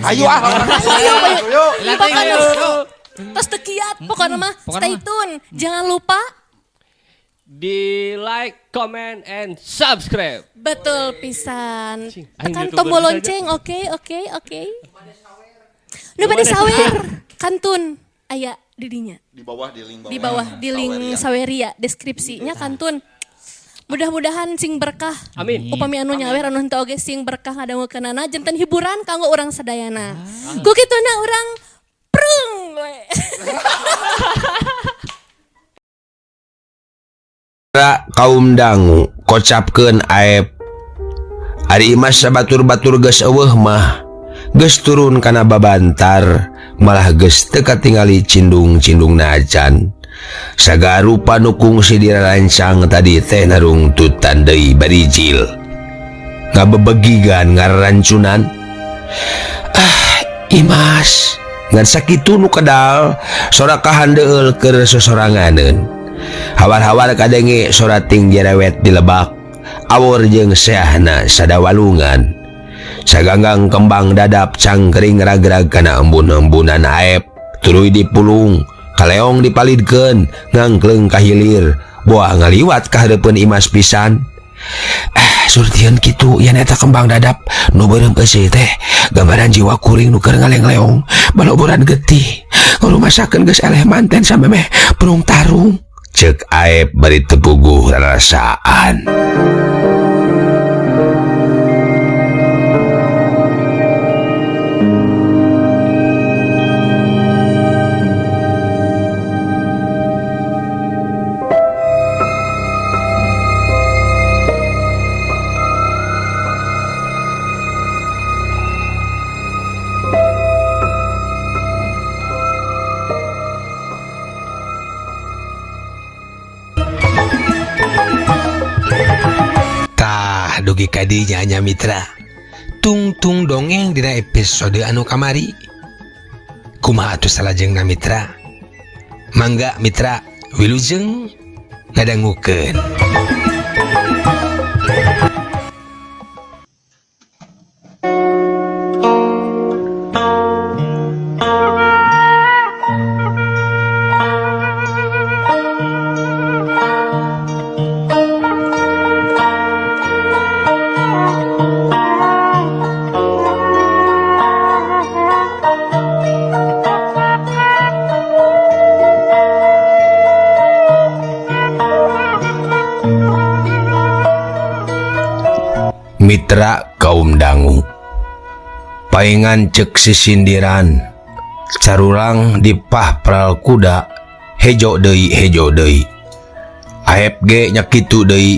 Ayo Ayo. Terus tekiat pokoknya mah stay tune. Jangan lupa di like, comment, and subscribe. betul pisan. Aing Tekan YouTuber tombol saja. lonceng. Oke. Nu bade sawer. Kantun aya didinya. Di bawah di link Di bawah di link Saweria deskripsinya kantun. Mudah-mudahan sing berkah. Amin. Upami anu nyawer anu henteu oge sing berkah ngadangukeunana janten hiburan kanggo urang sadayana. Ku kituna urang prung we. Kaum dangu kocapkeun aep ari Imas sabatur-batur geus eueuh mah geus turun kana babantar malah geus teu katingali cindung-cindungna acan sagarupa nu kungsi dirarancang tadi teh narungtutan deui barijil ngabebegigan ngarancunan Imas ngan sakitu nu kedal sorakahan deul keur sosoranganeun hawar-hawar kadenge sorating jerewet dilebak awur jeung seahna sadawalungan saganggang kembang dadap cangkring ragrag kana embun-embunan aep tuluy dipulung kaleong dipalidkeun ngangkleng kahilir boah ngaliwat ka hareupeun Imas pisan surtieun kitu yen eta kembang dadap nu beureum euseuh teh gambaran jiwa kuring nu keur ngaleng-leong baloboran getih ngarumasakeun geus eleh manten samemeh perung tarung cek aep bari tepuguh rasaan. Dugi kadinya nya mitra tungtung dongeng dina episode anu kamari kumaha atuh salajengna mitra mangga mitra wilujeng ngadangukeun. Mitra kaum dangu paingan cek sisindiran carurang dipah pral kuda hejo deui aep ge nya kitu deui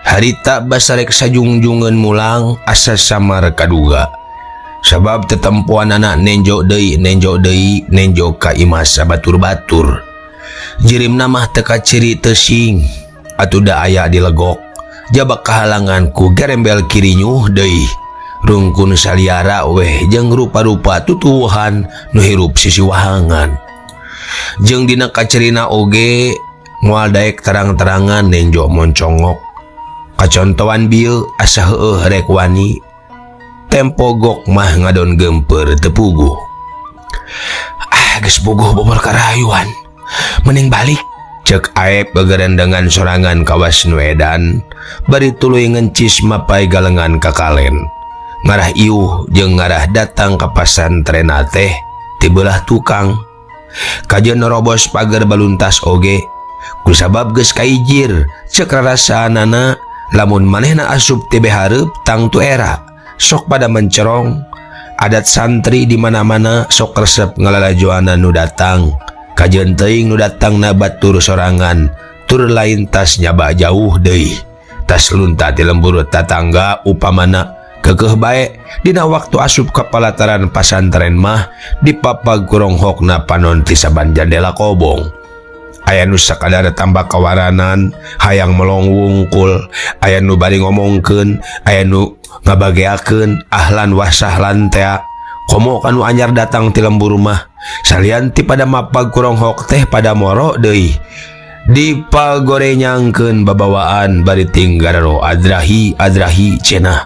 harita basarek sajungjungeun mulang asa samar kaduga sabab tetempuan anak nenjo deui nenjo ka Imas sabatur-batur jirimna mah teu kaciri teu sing atuh da aya dilegok jabak kahalangan ku garembel kiri nyuh deui rungkun saliara weh jeung rupa-rupa tutuwuhan nu hirup sisiwahangan jeung dina kacerina oge moal daek terang-terangan nenjo moncongok kacontoan bieu asa heueuh rek wani tempo gok mah ngadon gempeur teu puguh geus puguh bobor karayuan mending balik cek aep begerendengan sorangan kawas nu edan bari tuluy ngencis mapai galengan kakalen ngarah iuh jeung ngarah datang ka pasantren teh ti beulah tukang kajeun nerobos pager baluntas oge kusabab geus kaijir cek rarasaanana lamun manehna asup teh hareup tang tu era sok pada mencerong adat santri di mana-mana sok resep ngalalajoana nu datang kajeun teuing nu datangna batur sorangan tur lain tas nyaba jauh deui tas lunta ti lembur tatangga upamana keukeuh bae dina waktu asup ka palataran pasantren mah dipapag kuronghokna panon ti saban jandela kobong aya nu sakadar tambah kawaranan hayang melong wungkul aya nu bari ngomongkeun aya nu ngabageakeun ahlan wa sahlan teh komo kanu anyar datang ti lembur mah salianti pada mapag kuronghok teh pada moro deui dipagorenyangkeun babawaan bari tinggararo adrahi cenah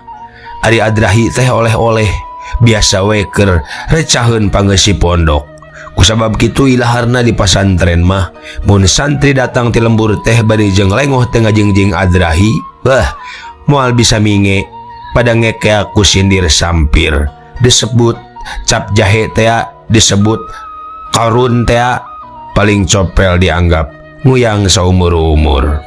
ari adrahi teh oleh-oleh biasa we keur recaheun pangeussi pondok. Kusabab kitu ilaharna di pasantren mah mun santri datang ti lembur teh bari jeung lengoh teu ngajengjing adrahi, moal bisa minge pada ngekea ku sindir sampir. Disebut cap jahe teh, disebut karun teh, paling copel dianggap nguyang saumur-umur.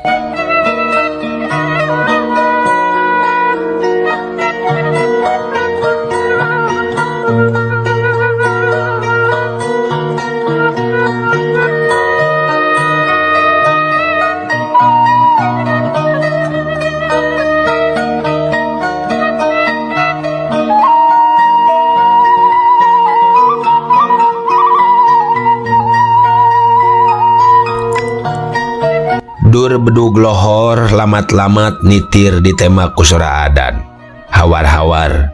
Dur bedug lohor lamat-lamat nitir di tema kusura adan hawar-hawar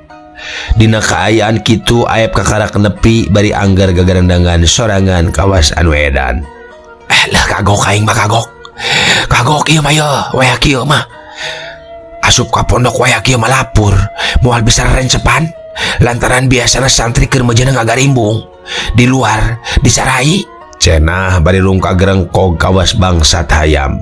dina kaayaan kitu aep kakarak nepi bari anggar gagarendangan sorangan kawas anu edan. Lah kagok aing mah kagok ieu mah ye waya kieu mah asup ka pondok waya kieu mah lapur moal bisa rencepan lantaran biasana santri keur mejeuna ngagarimbung di luar disarai cenah bari rungka gerengkog kawas bangsat hayam.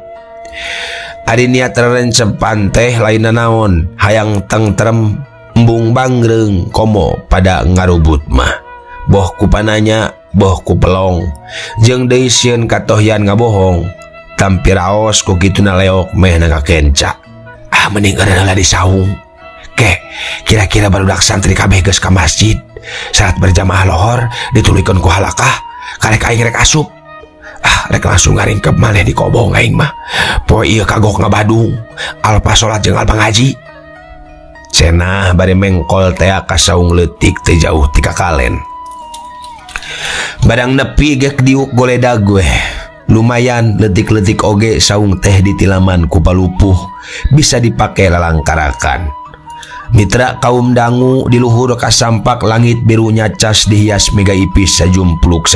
Ari niat rencepan teh lainna naon hayang tentrem embung bangreng komo pada ngarubut mah boh ku pananya boh ku pelong jeung deui sieun katohyan ngabohong tampi raos ku kituna leok meh na kakenca. Mending eureun di saung ke kira-kira barudak santri kabeh geus ka masjid saat berjamaah lohor ditulikeun ku halakah karek aing rek asup. Rek langsung ngaringkep maneh di kobong aing mah poe ieu kagok ngabadung alpa salat jeung alpa ngaji cenah bari mengkol teh ka saung leutik teu jauh ti kakalen. Badang nepi gek diuk goledag gue lumayan leutik-leutik oge saung teh ditilaman ku palupuh bisa dipake lalangkarakan. Mitra kaum dangu di luhur kasampak langit birunya cas dihias mega ipis sajumpluk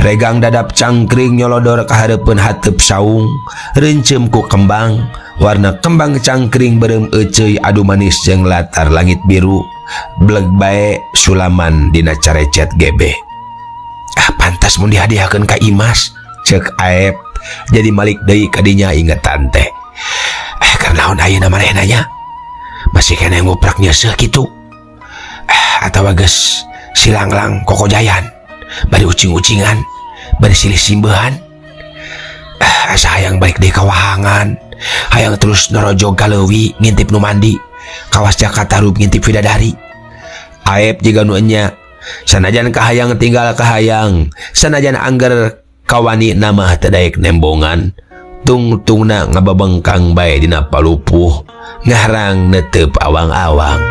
regang dadap cangkring nyolodor ka hareupeun hateup saung reuncem ku kembang warna kembang cangkring beureum euceuy adu manis jeung latar langit biru bleg bae sulaman dina carecet gebe. Pantas mun dihadiahkeun ka Imas ceuk aep jadi malik deui ka dinya ingetan teh. Karena naon ayeuna manehna nya masih kena nguprak nyeuseuk kitu atawa geus silanglang kokojayan bari ucing-ucingan bari silih simbehan. Asa hayang balik deui ka wahangan hayang terus norojog ka leuwi ngintip nu mandi kawas Jakarta rub ngintip bidadari. Aep jiga nu enya sanajan kahayang tinggal kahayang sanajan angger kawani nama teu daek nembongan tungtungna ngababengkang bae dina palupuh ngarang netep awang-awang.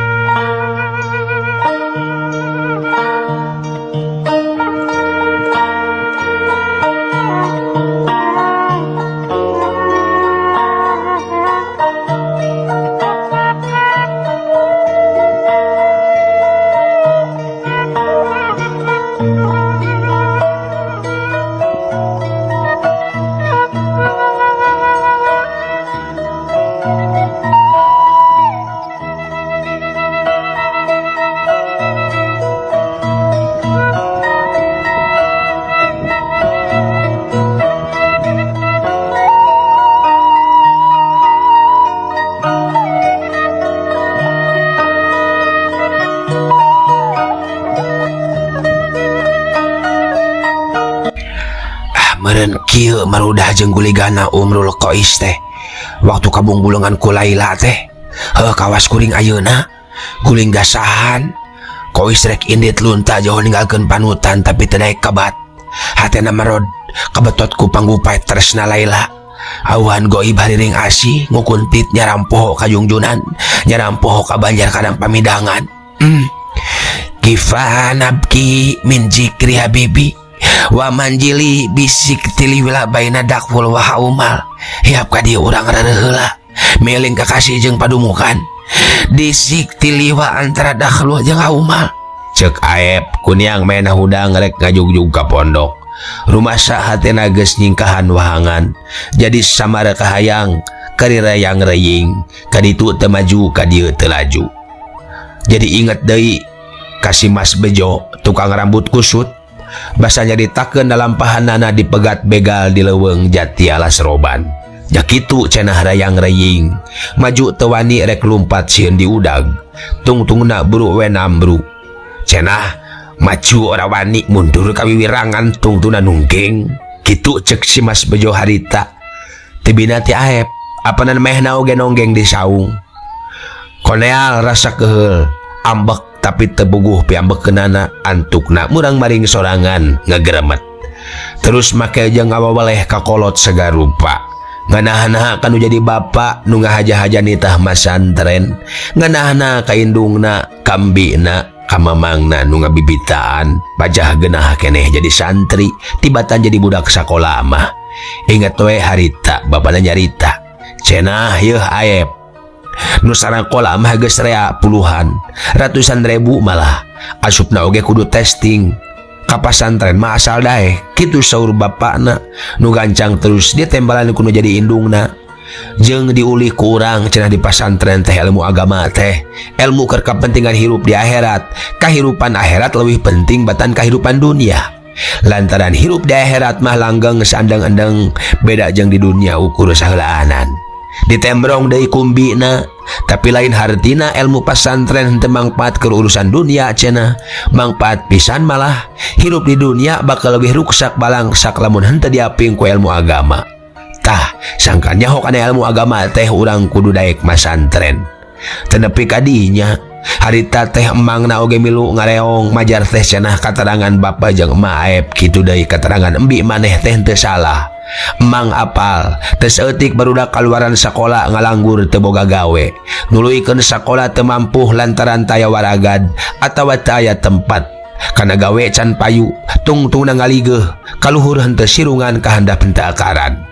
Meureun kieu marudah jeung guligana Umrul Qais teh waktu kabung bulungan ku Laila teh kawas kuring ayeuna guling gasahan Qais rek indit lunta jauh ninggalkeun panutan tapi teu daek kabat hatena marod kabetot ku panggupay tresna Laila awan goib hariring asih ngukuntit nyarampoho ka jungjunan nyarampoho ka banjar kadang pamidangan. Kifanabki min zikri habibi wa manjili bisik tiliwila baina dakful wa haumal hiap ka dieu urang rereheula meling kakasih jeung padumukan disik tiliwa antara dakhlu jeung haumal ceuk aep kuniang mena hudang rek ngajugjug ka pondok rumasa hatena geus nyingkahan wahangan jadi samara kahayang karirayang reying kaditu teu maju ka dieu teu laju. Jadi inget deui kasih Mas Bejo tukang rambut kusut basa nyaritakeun dalam pahanana dipegat begal di leuweung Jati Alas Roban. Ya kitu cenah rayang raying maju teu wani rek lumpat sieun di udag tungtungna buru we nambru cenah maju ora wani mundur kawiwirangan tungtuna nungging kitu cek si Mas Bejo harita tibina ti Aep apanan mehna oge nonggeng di saung koneal rasa keheul ambek tapi tebuguh piambeukeunana antukna murang maring sorangan ngageremet terus make jeung awawaleh kakolot sagarupa nganahna kanu jadi bapa nu ngahaja-haja nitah masantren nganahna ka indungna kambina ka mamangna nu ngabibitaan bajah geunah keneh jadi santri tibatan jadi budak sakola mah inget we harita bapana nyarita cenah yeuh Aep nu sarakola mah geus rea puluhan ratusan ribu malah asupna oge kudu testing ka pasantren mah asal dae kitu saur bapakna nu gancang terus dia tembalan kudu jadi indungna jeung diulih ku urang cenah di pasantren teh ilmu agama teh ilmu keur kapentingan hirup di akhirat kahirupan akhirat leuwih penting batan kahirupan dunia lantaran hirup di akhirat mah langgeng sandang-endeng beda jeung di dunia ukur saheulaanan ditembrong deui kumbina tapi lain hartina ilmu pasantren henteu mangpaat ke urusan dunia cenah mangpaat pisan malah hirup di dunia bakal lebih ruksak balangsak lamun henteu diaping ku ilmu agama tah sangkan nyaho kana ilmu agama teh urang kudu daek masantren teu nepi ka dinya harita teh emangna oge milu ngareong majar teh cenah katerangan bapa jeung emak Aep kitu deui katerangan embi maneh teh henteu salah emang apal teu saeutik barudak kaluaran sakola ngalanggur teu boga gawe nuluykeun sakola teu mampuh lantaran taya waragad atawa teu aya tempat kana gawe can payu tungtungna ngaligeuh kaluhur henteu sirungan kahandap henteu akaran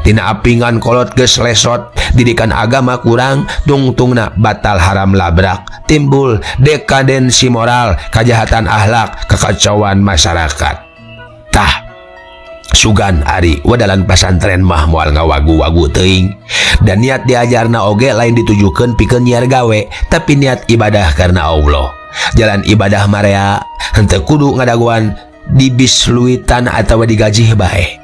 tina apingan kolot geus lesot didikan agama kurang tungtungna batal haram labrak timbul dekadensi moral kajahatan akhlak kekacauan masyarakat tah sugan ari wadalan pasantren mah moal ngawagu-wagu teuing dan niat diajarna oge lain ditujukeun pikeun nyiar gawe tapi niat ibadah karena Allah jalan ibadah marea henteu kudu ngadaguan dibisluitan atawa digajih bae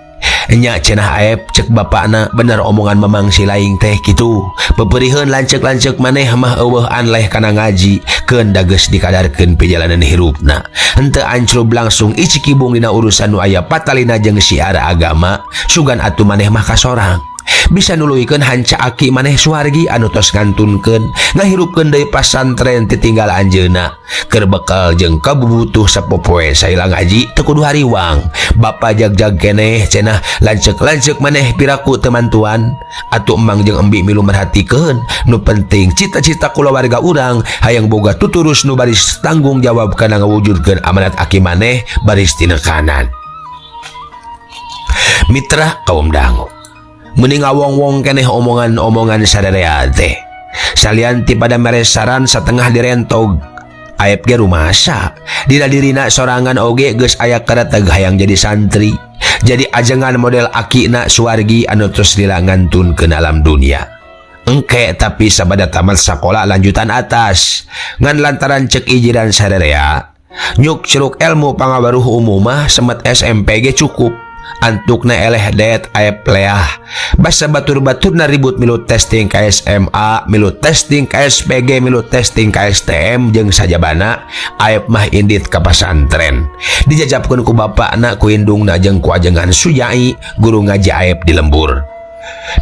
nya cenah Aep cek bapakna bener omongan memang si laing teh kitu beperihun lancek-lancek maneh mah eueuh anleh kana ngaji keun dageus dikadarkeun perjalanan hirupna henteu ancrub langsung icikibung dina urusan nu aya patalina jeung syiar agama sugan atuh maneh mah kasorang bisa nuluykeun hanca aki maneh suwargi anu tos ngantunkeun ngahirupkeun deui pasantren titinggal anjeunna keur bekal jeung kabubutuh sapopoe saila ngaji teu kudu hariwang bapa jag-jag keneh cenah lancek-lancek maneh piraku temantuan atuh emang jeung embi milu merhatikeun nu penting cita-cita kulawarga urang hayang boga tuturus nu baris tanggung jawab kana ngawujudkeun amanat aki maneh baris tina kanan mitra kaum dangu mending awong-wong keneh omongan-omongan sadarea teh salian ti pada meresaran satengah direntog Aep ge rumasa dina dirina sorangan oge geus aya kareteg hayang jadi santri jadi ajengan model akina suwargi anu terus dilangantunkeun alam dunia engke tapi sabada tamat sakola lanjutan atas ngan lantaran cek ijiran sadarea nyuk ceruk ilmu pangabaruh umum mah semet SMP ge cukup antukna eleh det Aep leah basa batur-baturna ribut milu testing ka SMA milu testing ka SPG milu testing ka STM jeung sajabana Aep mah indit ka pasantren dijajabkeun ku bapakna ku indungna jeung ku ajengan Sujai guru ngaji Aep di lembur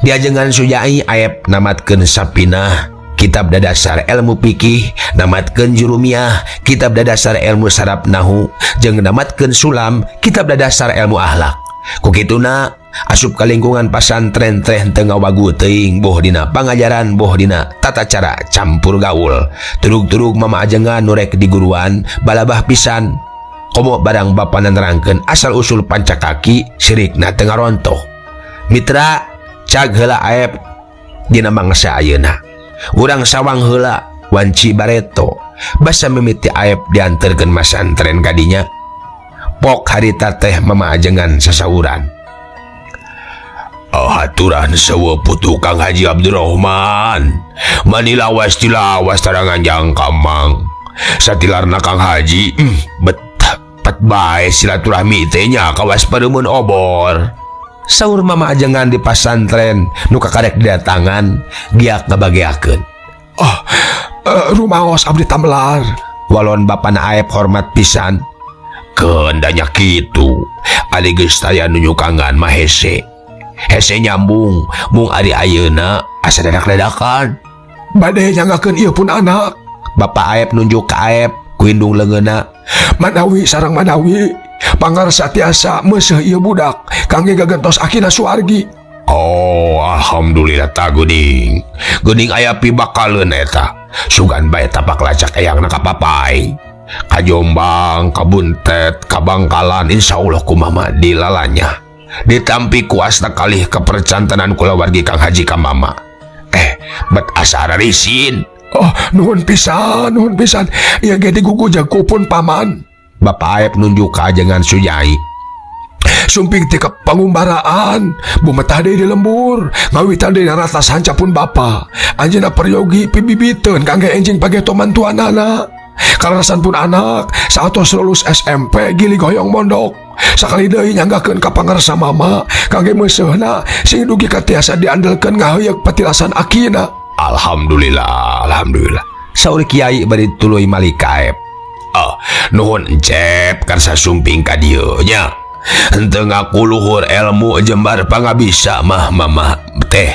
di ajengan Sujai Aep namatkeun sapinah kitab dadasar ilmu fikih namatkeun jurumiyah kitab dadasar ilmu saraf nahu jeung namatkeun sulam kitab dadasar ilmu akhlak ku kituna asup ka lingkungan pasantren teh teu ngawagu teuing boh dina pangajaran boh dina tata cara campur gaul turug-turug mama ajengan nu rek di guruan balabah pisan komo barang bapa nerangkeun asal usul pancakaki sirikna teu ngarontoh mitra cag heula Aep dina mangsa ayeuna urang sawang heula wanci bareto basa mimiti Aep dianterkeun masantren kadinya pok harita teh mama ajengan sasauran Haturan sewa putu Kang Haji Abdurrahman. Manilawas tilawas tarangan jang kamang. Satilarna Kang Haji, bet bae silaturahmi teh nya kawas pareumeun obor. Saur mama ajengan di pasantren nu kakarek didatangan giak ngabageakeun. Rumaos abdi tambelar. Walon bapana Aep hormat pisan. Keundanya kitu. Ali geus taya nu nyukangan mah hese. Hese nyambung mung ari ayeuna asa dadak-dadakan. Bade nyangakeun ieu pun anak. Bapak Aep nunjuk ka Aep ku indung leungeuna. Manawi sareng manawi pangarsa tiasa meuseuh ieu budak kangge gagentos akina suargi. Oh, alhamdulillah ta geuning. Geuning aya pibakaleun eta. Sugan bae tapak lacak eyangna ka papai. Ka Jombang, ka Buntet, ka Bangkalan insyaallah kumaha dilalanya. Ditampi kuasna kalih kepercantenan kulawargi Kang Haji ka mama. Bet asa rarisin. Nuhun pisan. Ieu ge digugujag ku pun paman. Bapak Aep nunjuk ka ajengan Suyai. Sumping ti pangumbaraan bumetah deui di lembur ngawitan deui rata sanca pun bapa anjeunna peryogi pibibiteun kangge enjing pageto mantuanana kalarasan pun anak satos lulus SMP gilig hoyong mondok sakali deui nyanggakeun ka pangarsa mama kangge meuseuhna sing dugi katiasa diandelkeun ngaheuyeuh patilasan akina. Alhamdulillah saur Kiai bari tuluy malika Aep. Nuhun encep karsa sumping ka dieu nya. Henteu ngaku luhur ilmu jembar pangabisa mah mama teh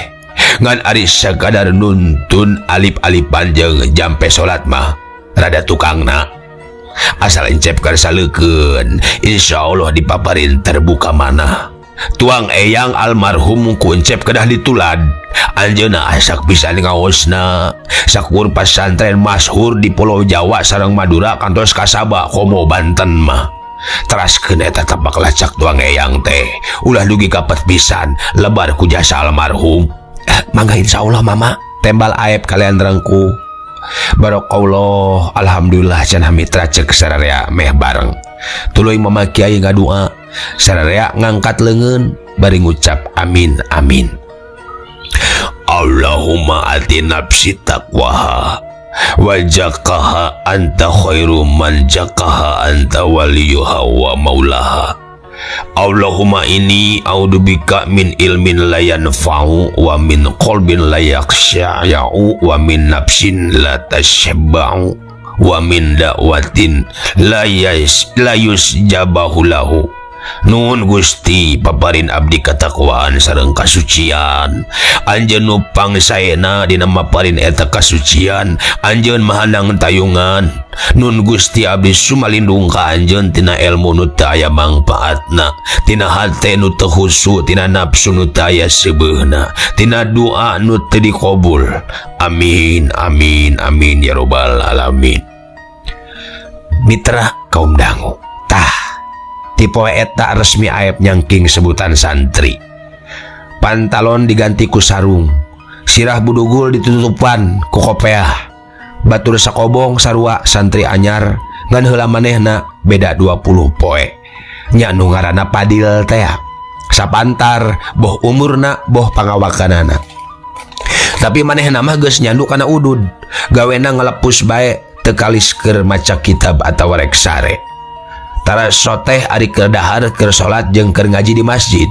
ngan ari sakadar nuntun alip-alipan jeung jampe salat mah rada tukangna asal encep karsa leukeun insyaallah dipaparin terbuka mana. Tuang eyang almarhum ku encep kedah ditulad anjeunna asak pisan ngaosna sakur pasantren masyhur di Pulau Jawa sareng Madura kantos kasaba Komo Banten mah. Teraskeun eta tapak lacak tuang eyang teh ulah dugi kapet pisan lebar ku jasa almarhum. Mangga insyaallah mama. Tembal Aep kalian rengku. Barokallah alhamdulillah cenah mitra ceuk sararea meh bareng. Tuluy mama Kiai ngadua sararea ngangkat leungeun bari ngucap amin. Allahumma ati nafsi taqwaha wajakaha anta khairu man jakaha anta waliyuha wa maulaha. Allahumma inni a'udzubika min ilmin la yanfa'u wa min qalbin la yakhsha'u wa min nafsin la tashba'u wa min da'watin la yusjabahu lahu. Nuhun Gusti paparin abdi katakwaan sareng kasucian. Anjeun nu pangsaena dina maparin eta kasucian, anjeun mahandang tayungan. Nun Gusti abdi sumalindung ka anjeun tina ilmu nu teu aya mangpaatna, tina hate nu teu husu, tina nafsu nu teu aya seubeuna, tina doa nu teu dikabul. Amin ya robbal alamin. Mitra kaum dangu, tipe eta resmi Aep nyangking sebutan santri. Pantalon diganti ku sarung, sirah budugul ditutupan ku kopeah, batur sakobong sarua santri anyar ngan heula manehna beda 20 poe. Nya nu ngaranna Padil teh sapantar boh umurna boh pangawakanana. Tapi manehna mah geus nyandu kana udud, gawena ngalepus bae teu kalis keur maca kitab atawa rek sare. Tara soteh ari keur dahar keur salat jeung keur ngaji di masjid.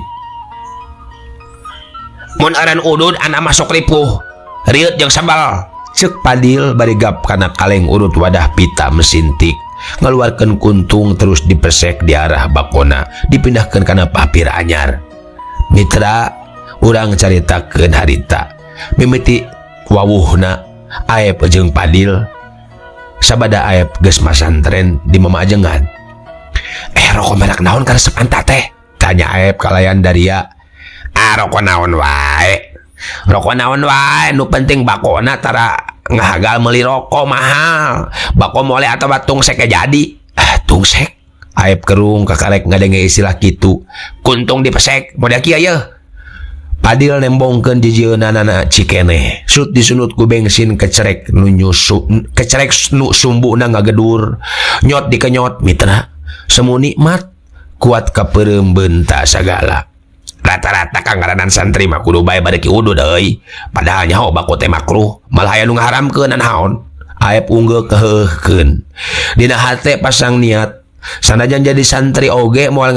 Mun aran udud ana masuk ripuh, riut jeung sambal. Ceuk Padil bari gap kana kaleng urut wadah pita mesin tik, ngaluarkeun kuntung terus dipesek di arah bakona, dipindahkeun kana papir anyar. Mitra, urang caritakeun harita. Mimiti wawuhna Aep jeung Padil sabada Aep geus masantren di Mamajengan. Rokok merek naon karesep anta teh? Tanya Aep kalayan Daria. Rokok naon wae. Rokok naon wae, nu penting bakona tara ngahagal meuli rokok mahal. Bako mole atau tungsek jadi. Tungsek? Aep kerung kakarek ngadenge istilah kitu. Kuntung dipesek, model kieu yeuh. Padil nembongkeun jijieunana cikene. Sut disunut ku bensin kecerek nu sumbuna ngagedur. Nyot dikenyot mitra. Semu nikmat kuat kapeureum beunta sagala. rata-rata kangaranan santri mah kudu bae bade ki udud euy. Padahal nyaho bako teh makruh, malah aya nu ngaharamkeun naon. Aep unggul keheukeun. Dina hate pasang niat, sanajan jadi santri oge moal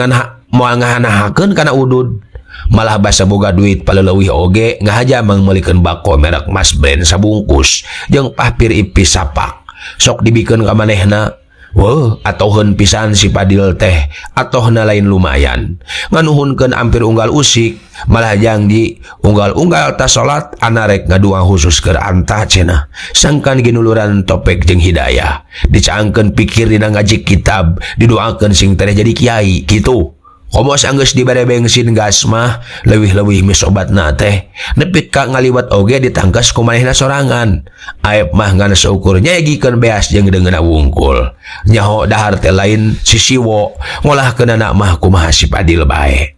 ngahanahakeun kana udud. Malah basa boga duit paleleuwih oge ngahaja meulikeun bako merek Mas Brand sabungkus jeung pahpir ipis sapak. Sok dibikeun ka manehna. Wah, atoheun pisan si Padil teh, atohna lain lumayan. Nganuhunkeun ampir unggal usik, malah janji unggal-unggal tas salat anarek ngadua khusus keur antah cenah. Sangkan ginuluran topek jeung hidayah. Dicaangkeun pikir dina ngaji kitab, didoakeun sing tereh jadi kiai kitu. Komos anggeus dibere bensin gas mah leuwih-leuwih misobatna teh nepi ka ngaliwat oge ditangkes ku manehna sorangan. Aep mah ngan seukur nyegikeun beas jeung deungeuna wungkul. Nyaho dahar teh lain si siwo ngolahkeunana mah kumaha si Padil bae.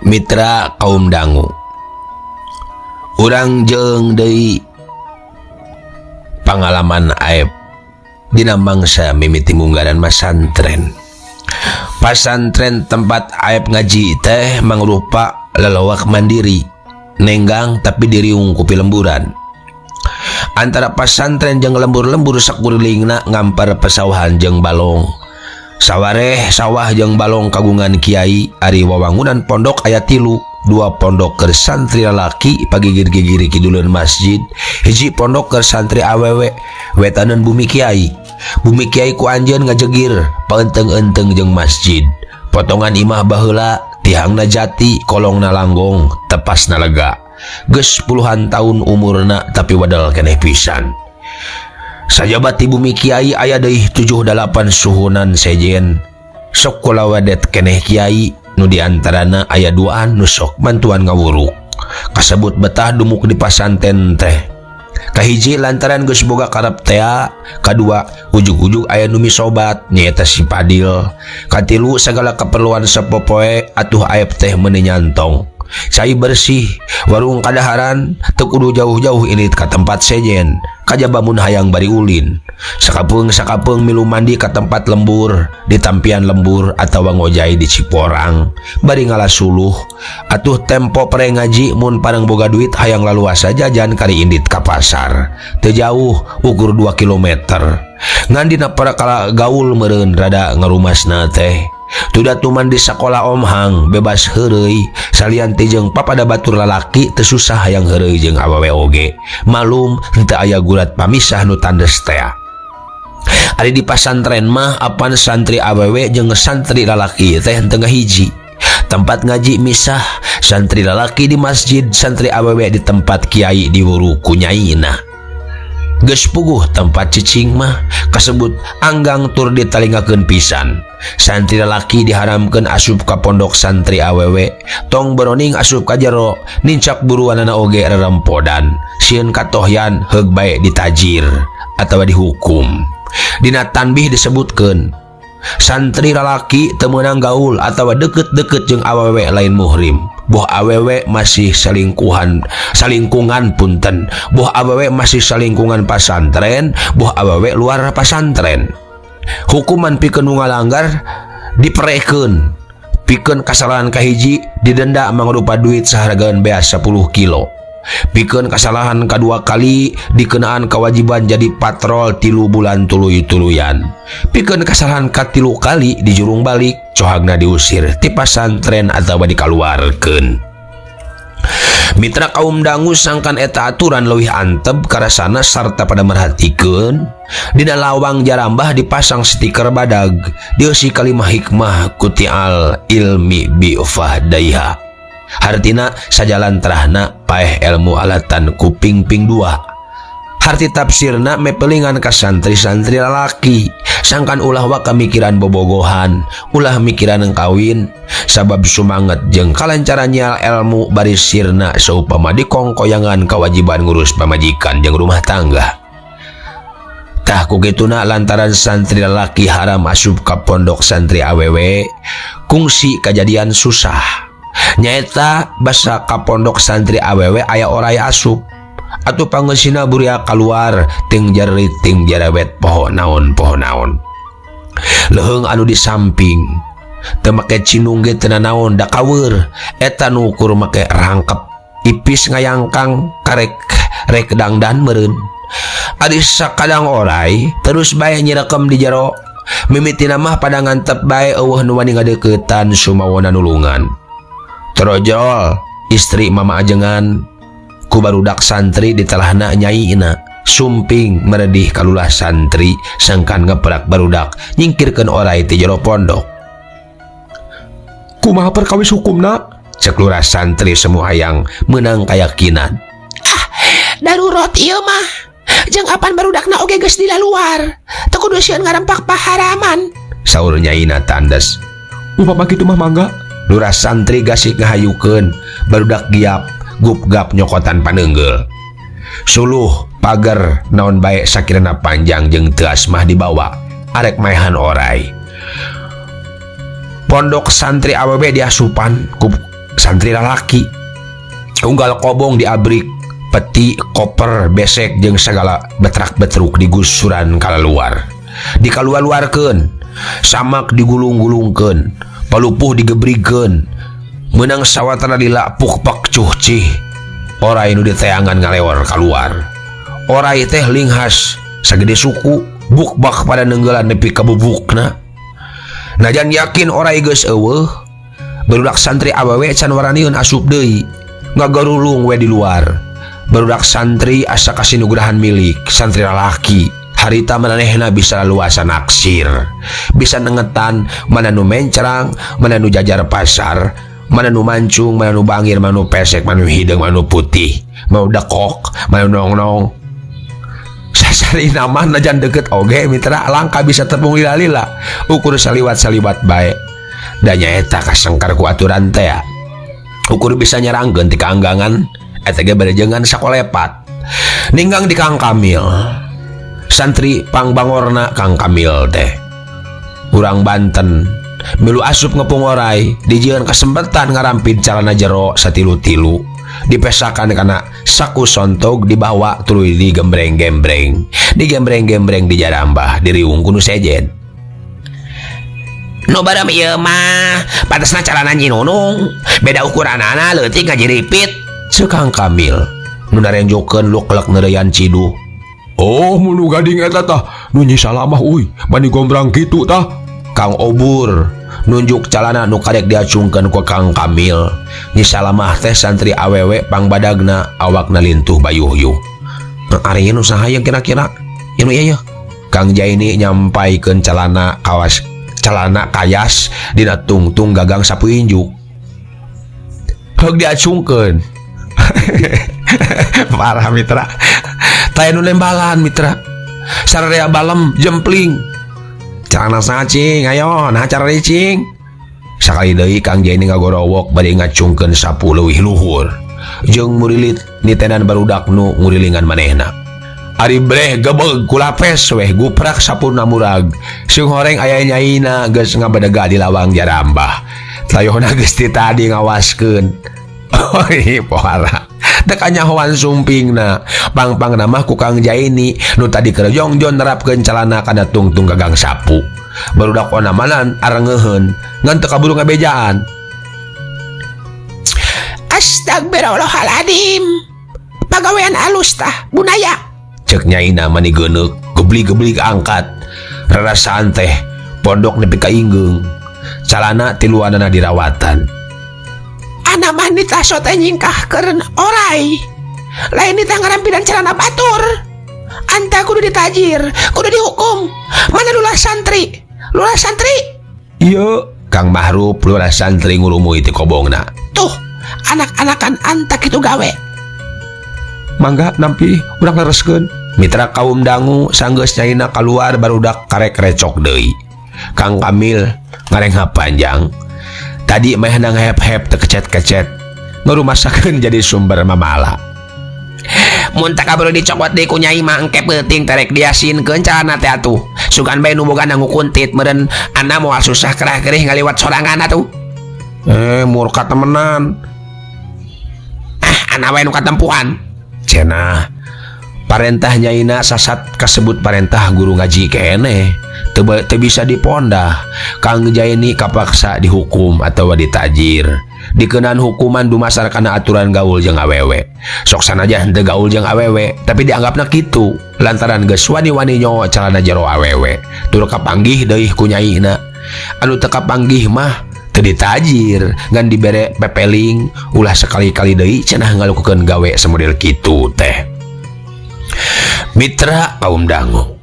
Mitra kaum dangu, urang jeung deui pangalaman aep dina mangsa mimiti munggaran masantren. Pasantren tempat aep ngaji teh mangrupa lelawak mandiri, nenggang tapi diriung ku lemburan. Antara pasantren jeung lembur-lembur sakurlingna ngampar pesawahan jeung balong. Sawareh sawah jeung balong kagungan kiai ari wawangunan pondok aya 3, 2 pondok keur santri lalaki pagigir-gigiri kiduleun masjid, hiji pondok keur santri awewe wetaneun bumi kiai. Bumi kiai ku anjeun ngajegir paenteng-enteng jeung masjid. Potongan imah baheula tihangna jati, kolongna langgong, tepasna lega. Geus puluhan tahun umurna tapi wadal keneh pisan. Sajabat di bumi kiai aya deui 7-8 suhunan sejen. Sok kula wadet keneh kiai nu diantarana aya 2 nu sok bantuan ngawuruk. Kasebut betah dumuk di pasanten teh. Kahiji lantaran geus boga karep tea, kadua ujug-ujug aya nu misobat nyaeta si Padil. Katilu sagala keperluan sapopoe atuh aep teh meuni nyantong. Cai bersih, warung kadaharan, teu kudu jauh-jauh ilit ka tempat sejen, kajaba mun hayang bari ulin. Sakapeung milu mandi ka tempat lembur, di tampian lembur atawa ngojay di Ciporang, bari ngalasuluh. Atuh tempo pere ngaji mun pareng boga duit hayang laluasa jajan kali indit ka pasar. Teu jauh, ukur 2 kilometer. Ngan dina para kala gaul meureun rada ngarumasna teh. Tuda tuman di sakola omhang bebas heureuy salian teh jeung papada batur lalaki teu susah hayang heureuy jeung awewe oge. Malum henteu aya gurat pamisah nu tandes teh. Ari di pasantren mah apan santri awewe jeung santri lalaki teh henteu ngahiji. Tempat ngaji misah, santri lalaki di masjid, santri awewe di tempat kiai diwuru ku nyaina. Geus puguh tempat cicing mah kasebut anggang tur ditalingakeun pisan. Santri lalaki diharamkeun asup ka pondok santri awewe, tong beroning asup ka jero, nincak buruanana oge rerempodan. Sieun katohyan heug bae ditajir atawa dihukum. Dina tanbih disebutkeun santri lalaki teu meunang gaul atawa deket-deket jeung awewe lain muhrim. Boh awewe masih salingkungan punten. Boh awewe masih salingkungan pasantren, boh awewe luar pasantren. Hukuman pikeun nu ngalanggar diperekeun. Pikeun kasalahan kahiji didenda mangrupa duit sahargaan beas 10 kilo. Pikeun kasalahan kadua kali dikeunaan kewajiban jadi patrol 3 bulan tuluy-tuluyan. Pikeun kasalahan katilu kali dijurung balik, cohagna diusir ti pasantren atawa dikaluarkeun. Mitra kaum dangu sangkan eta aturan leuwih antep karasana sarta pada merhatikeun dina lawang jarambah dipasang stiker badag dieusi kalimah hikmah kutial ilmi bi fahdaiha. Hartina sajalan terahna paeh ilmu alatan kuping ping dua. Harti tafsirna mepelingan ka santri-santri lalaki sangkan ulah waka mikiran bobogohan, ulah mikiran kawin sabab sumanget jeung kalancarannya ilmu baris sirna saupama dikongkoyangan kewajiban ngurus pamajikan jeung rumah tangga. Tah kukituna lantaran santri lalaki haram asup ka pondok santri awewe kungsi kajadian susah. Nyaeta basa ka pondok santri awewe aya oray asup atuh pangeusina buria keluar ting jarit ting jarawet pohon naon. Leheung anu di samping teu make cinung ge teu naon da kaweur eta nu ukur make rangkep ipis ngayangkang karek rek dangdan meureun. Ari sakadang oray terus bae nyirekem di jero mimitina mah pada ngantep bae eueuh nu wani ngadeuketan sumawona nulungan. Trojol istri mama ajengan ku barudak santri di telahna nyaina sumping meredih kalulah santri sangkan ngeperak barudak nyingkirkeun oray ti jero pondok. Kumaha perkawis hukumna? Cek lurah santri semua hayang menang keyakinan. Darurat ieu mah jeung apan barudakna oge geus di luar teu kudu sieun ngarampak paharaman, saur nyaina tandes. Upama kitu mah mangga. Lurah santri gasik ngahayukeun barudak giap gup-gap nyokotan paneungeul. Suluh pager naon bae sakirana panjang jeung teu asmah dibawa arek maehan oray. Pondok santri awewe diasupan ku santri lalaki. Unggal kobong diabrik peti koper besek jeung sagala betrak-betruk digusuran kalaluar. Dikaluar-luarkeun samak digulung-gulungkeun palupuh digebrikeun menang sawatara dilapuk pak cuhcih oray nu diteangan ngalewar keluar. Oray teh linghas sagede suku bukbak pada nenggeulan nepi ka bubukna. Najan yakin oray geus eueuh barudak santri awewe can waranieun asup deui ngagarulung we di luar. Barudak santri asa kasinugrahan milik santri lalaki. Harita mananehna bisa luasa naksir, bisa nengetan mana nu mencerang, mana nu jajar pasar, mana nu mancung, mana nu bangir, mana nu pesek, mana nu hideng, mana nu putih, mau dekok, mana nu nong-nong. Sasari nama najan deket oge mitra langka bisa tepung lila-lila ukur saliwat-saliwat bae. Da nyaeta kasengkar ku aturan teh ukur bisa nyerangkeun ti kaanggangan eta ge barejengan sakolepat. Ninggang di Kang Kamil. Santri pangbangorna Kang Kamil teh urang Banten milu asup ngepung oray dijieun kesempatan ngarampid calana jero satilu-tilu dipesakan kana saku sontog dibawa tuluy di gembreng-gembreng di jarambah diriung kudu sejen. Nu barem ieu mah patesna calana Nyi Nunung beda ukuranana leutik ngajiripit ceuk Kang Kamil nu narenjokeun luklek neureyan ciduh. Oh mulu gading eta tah nu Nyi Salamah uy bani gombrang kitu tah. Kang Obur nunjuk calana nu karek diacungkeun ku Kang Kamil. Nyi Salamah teh santri awewe pangbadagna awakna lintuh bayuh-yuh. Ari nu saha yang kira-kira? Inu ieu Kang Jaini nyampaikeun calana kayas dina tungtung gagang sapu injuk. Heug diacungkeun. Parah mitra. Taya nu lembalan mitra sararea balem jempling calana sacing ayo nah cara cing sakali deui Kang Jaini ngagorowok bade ngacungkeun sapu leuwih luhur jeung murilit nitenan barudak nu ngurilingan manehna. Ari breh gebeg ku lapes weh guprak sapuna murag sing horeng aya nyaina geus ngabadega di lawang jarambah tayohna geus ti tadi ngawaskeun. Oi pohara dek anyahoan sumpingna pang-pang nama ku Kang Jaini nu tadi kerjongjon nerapkeun calana kana tungtung gagang sapu barudak onamanan arengeuheun ngan teu kaburu ngabejaan. Astagfirullahaladzim pagawean alus tah bunaya cek nyaina mani geuneuk gebli-gebli angkat rarasaan teh pondok nepi ka inggeung calana tiluanana dirawatan. anak mah nitaso teh nyingkahkeun orai. Lain ditah ngarampidan carana batur. Anta kudu ditajir, kudu dihukum. Mana lulus santri? Lulus santri? Iya, Kang Mahruf lurah santri ngurumui ti kobongna. Tuh, anak-anakan anta kitu gawe. Mangga nampi urang lereskeun. Mitra kaum dangu sanggeus nyaina keluar barudak karek recok deui. Kang Kamil ngarengha panjang. Tadi meh nang hep-hep teu kecet-kecet. Ngarumasakeun jadi sumber mamala. Mun tak kaburu dicokot deui ku nyai mah engke peuting terek diasinkeun calana teh atuh. Sugan bae nu boga nanggu kuntit meureun anda moal susah kerah-kerih ngaliwat sorangan atuh. Murka temenan. Anda wae nu katempuhan. Cenah parentah nyaina sasat kasebut parentah guru ngaji keneh teu bisa dipondah. Kang Jaini kapaksa dihukum atau ditajir, dikenan hukuman dumasar kana aturan gaul jeung awewe. Sok sanajan teu gaul jeung awewe tapi dianggapna kitu lantaran geus wani-wani nyawa calana jero awewe tur kapanggih deui ku nyaina. Anu teu kapanggih mah teu ditajir ngan dibere pepeling ulah sekali-kali deui cenah ngalukukeun gawe samodel kitu teh. Mitra kaum dangu,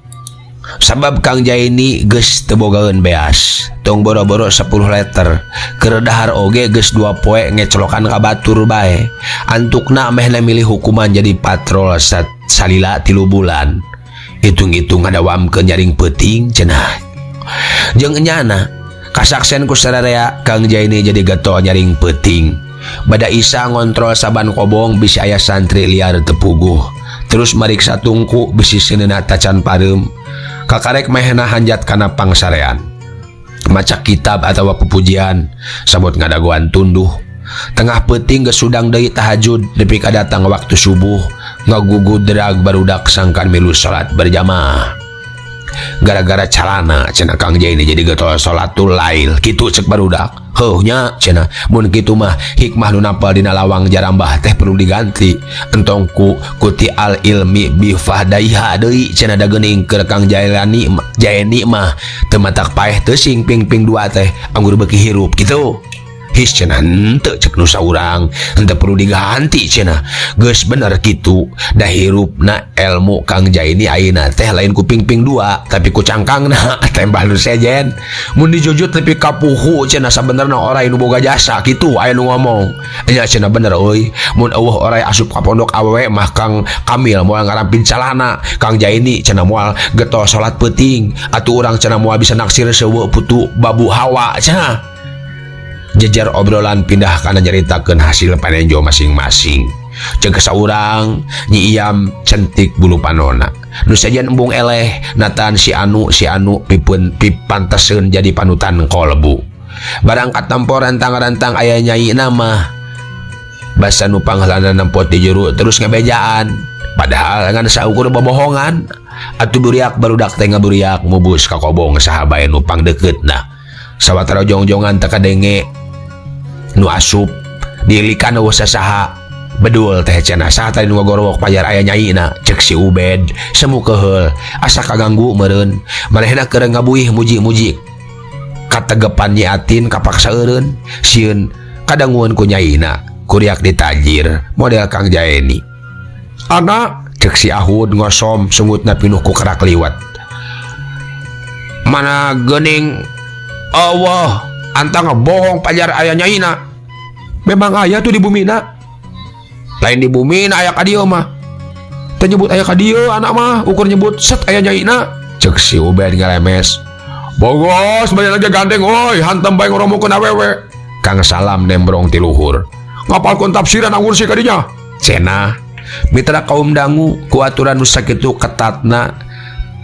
sabab Kang Jaini geus teu bogaeun beas tong boro-boro 10 liter keur dahar oge geus 2 poe ngecolokan ka batur bae. Antukna mehna milih hukuman jadi patrol salila 3 bulan. Hitung-hitung ngadawamkeun nyaring peuting cenah. Jeung enyana kasaksen ku sararea Kang Jaini jadi getol nyaring peuting. Bada Isa ngontrol saban kobong bisi aya santri liar teu puguh. Terus mariksa tungku bisi seuneuna tacan pareum. Kakarek mehna hanjat kana pangsarean. Maca kitab atawa pupujian sabot ngadagoan tunduh. Tengah peuting geus sudang deui tahajud nepi ka datang waktu subuh ngaguguddrag barudak sangkan milu salat berjamaah. Gara-gara calana cenah Kang Jaini jadi getol salatul lail kitu cek barudak. Heuh nya cenah mun kitu mah hikmah nu nampal dina lawang jarambah teh perlu diganti. Entong ku kuti al ilmi bi fahdaiha deui cenah da geuning keur Kang Jaini mah teu matak paeh teu sing ping-ping dua teh anggur beuki hirup kitu. His cenah henteu cek nu saurang henteu perlu diganti cenah geus bener kitu da hirupna ilmu Kang Jaini ayeuna teh lain ku ping-ping dua tapi ku cangkangna tembah nu sejen mun dijujut nepi ka puhu cenah sabenerna oray nu boga jasa kitu aya nu ngomong nya cenah bener euy mun eueuh oray asup ka pondok awewe mah Kang Kamil moal ngarampin calana Kang Jaini cenah moal getol salat peuting atuh urang cenah moal bisa naksir seueuh putu babu hawa cenah. Jejer obrolan pindah kana nyaritakeun hasil panenjo masing-masing. Jeung kasaurang Nyi Iyam centik bulu panona. Nu sajen embung eleh natan si anu pipanteseun jadi panutan kolbu. Barang katampo rantang-rantang aya nyai nama basa nu pangheulana nempot di juru terus ngabejaan. Padahal ngan saukur bobohongan. Atuh buriak barudak teh ngaburiak mubus ka kobong saha bae nu pangdekeutna. Sawatara jongjongan teu kadenge nu asup diilikan eueuh sasaha bedul teh cenah saha tadi nu ngagorowok pajar aya nyaina cek si Ubed semu keheul asa kaganggu meureun manehna keur ngabuih muji-muji kategepan Nyi Atin kapaksa eureun sieun kadangueun ku nyaina kuriak ditajir model Kang Jaini. Anak cek si Ahud ngosom sungutna pinuh ku kerak liwat. Mana geuning Allah anta ngebohong pajar aya nyaina. Memang aya tuh di bumina. Lain di bumina aya ka dieu mah. Teu nyebut aya ka dieu anak mah ukur nyebut set aya nyaina. Cek si Ubed ngalemes. Bogos banyak lagi gandeng oi hantem bae ngoromokeun awewe. Kang Salam nembrong ti luhur. Ngapalkeun tafsiran anggur si kadinya. Cenah mitra kaum dangu ku aturan nu sakitu ketatna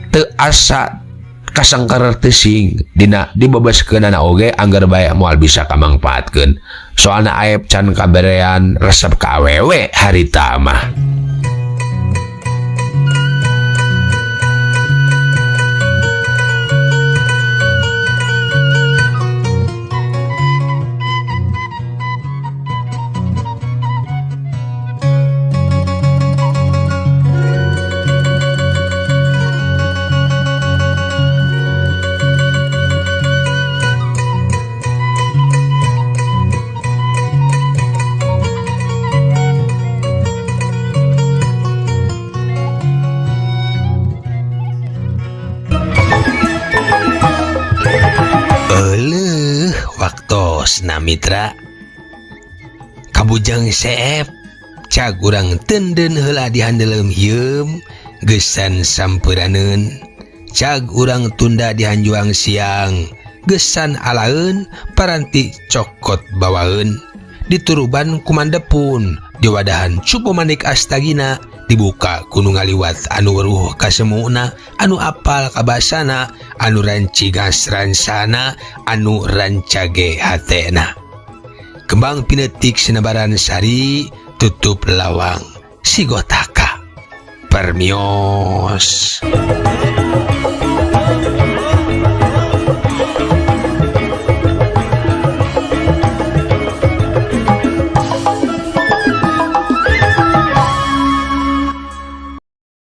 teu asa kasangkar tesing dina dibebaskeunana oge anggar bae moal bisa kamangpaatkeun soalna aep can kaberean resep ka awewe harita mah. Tos na mitra Kabujang Seep cag urang tenden heula dihandelem hieum gesan sampuraneun cag urang tunda dihanjuang siang gesan alaeun paranti cokot bawaeun dituruban kumandepun diwadahan cupu manik astagina dibuka kudu ngaliwat anu weruh kasemuna anu apal kabasana anu rancigas ransana anu rancage hatena kembang pinetik sinebaran sari tutup lawang sigotaka permios.